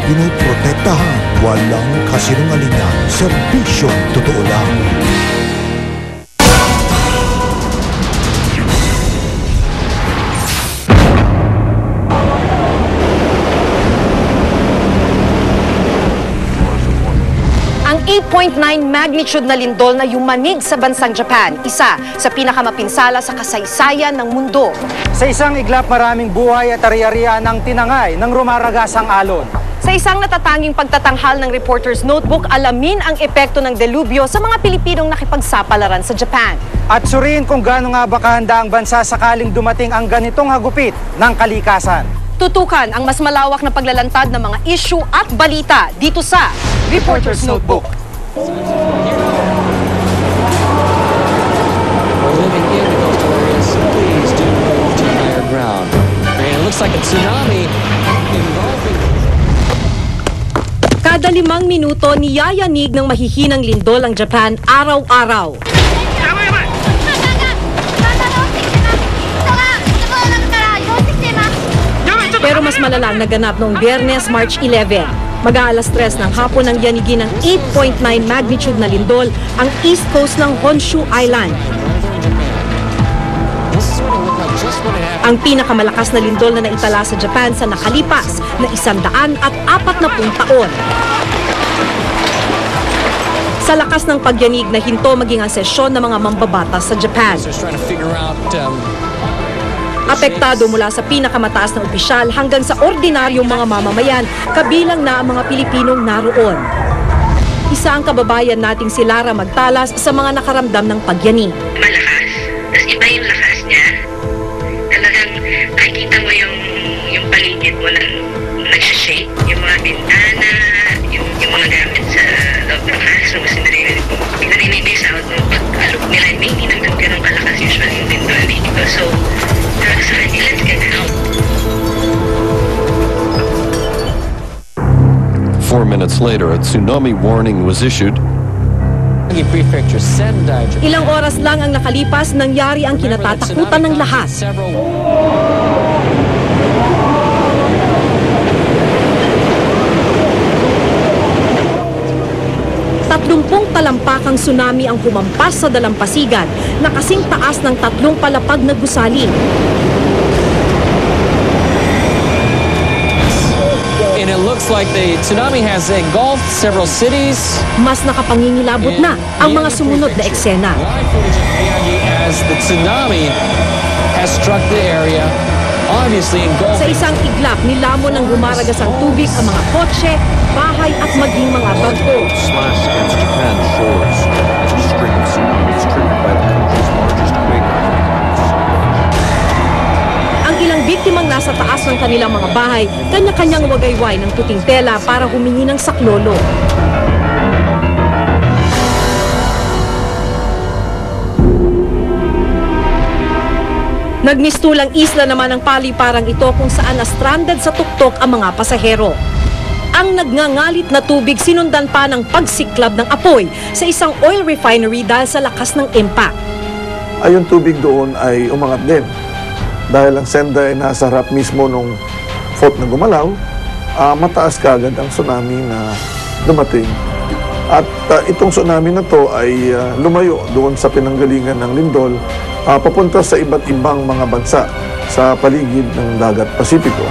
pinoprotektahan. Walang kasinungalingan, serbisyong totoo lang. Ang 8.9 magnitude na lindol na yumanig sa bansang Japan, isa sa pinakamapinsala sa kasaysayan ng mundo. Sa isang iglap, maraming buhay at ari-arian ang tinangay ng rumaragasang alon. Sa isang natatanging pagtatanghal ng Reporter's Notebook, alamin ang epekto ng delubyo sa mga Pilipinong nakipagsapalaran sa Japan. At suriin kung gaano nga ba kahanda ang bansa sakaling dumating ang ganitong hagupit ng kalikasan. Tutukan ang mas malawak na paglalantad ng mga issue at balita dito sa Reporter's Notebook. We're living in the coastal areas, so please do move to higher ground. And it looks like a tsunami involving... Kada 5 minuto, niyayanig ng mahihinang lindol ang Japan araw-araw. Pero mas malalang naganap noong Biyernes, March 11. Mag-aalas 3 ng hapon nang yanigin ng 8.9 magnitude na lindol ang east coast ng Honshu Island. Ang pinakamalakas na lindol na naitala sa Japan sa nakalipas na 140 taon. Sa lakas ng pagyanig na hinto maging ang sesyon ng mga mambabatas sa Japan. Apektado mula sa pinakamataas na opisyal hanggang sa ordinaryong mga mamamayan, kabilang na ang mga Pilipinong naroon. Isa ang kababayan nating si Lara Magtalas sa mga nakaramdam ng pagyanig. Malakas. Tapos iba yung lakas niya. Talagang nakikita mo yung paligid mo na nagsashake. Yung mga bintana, yung mga gamit sa loob ng classroom. Kasi narinig mo yung sound mo. Pag-alok nila, hindi nang ganun kalakas usually yung lindol dito. So, sa kanila, it's gonna help. 4 minutes later, a tsunami warning was issued. Ilang oras lang ang nakalipas, nangyari ang kinatatakutan ng lahat. Tatlumpung talampakang tsunami ang humampas sa dalampasigan na kasing taas ng 3 palapag na gusali. And it looks like the tsunami has engulfed several cities. Mas nakapangingilabot na ang mga sumunod na eksena. Live footage of Miyagi as the tsunami has struck the area, obviously Sa engulfing. isang iglap, nilamon ng rumaragas ang tubig ang mga kotse, bahay at maging mga barko. Slashed against Japan's shores as a string of tsunamis triggered by the country's largest quake. Ang ilang biktimang nasa taas ng kanilang mga bahay, kanya-kanyang wagayway ng puting tela para humingi ng saklolo. Nagmistulang isla naman ang paliparang ito kung saan na-stranded sa tuktok ang mga pasahero. Ang nagngangalit na tubig sinundan pa ng pagsiklab ng apoy sa isang oil refinery dahil sa lakas ng impact. Ay yung tubig doon ay umangat din. Dahil ang senda ay nasa harap mismo nung fault na gumalaw, mataas kagad ang tsunami na dumating. At itong tsunami na to ay lumayo doon sa pinanggalingan ng lindol, papunta sa iba't ibang mga bansa sa paligid ng dagat Pasipiko.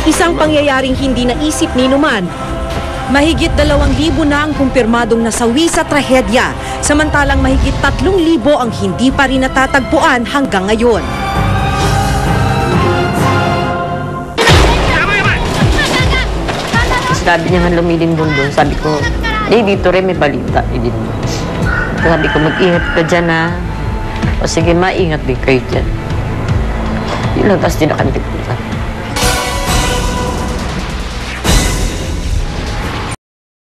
Isang pangyayaring hindi naisip ni Numan. Mahigit 2,000 na ang kumpirmadong nasawi sa trahedya, samantalang mahigit 3,000 ang hindi pa rin natatagpuan hanggang ngayon. Sabi niya nga lumilindol doon. Sabi ko, dito rin may balita. Sabi ko, mag-ingat ka dyan ha. O sige, maingat din kayo dyan. Yun lang, tapos di nakandip.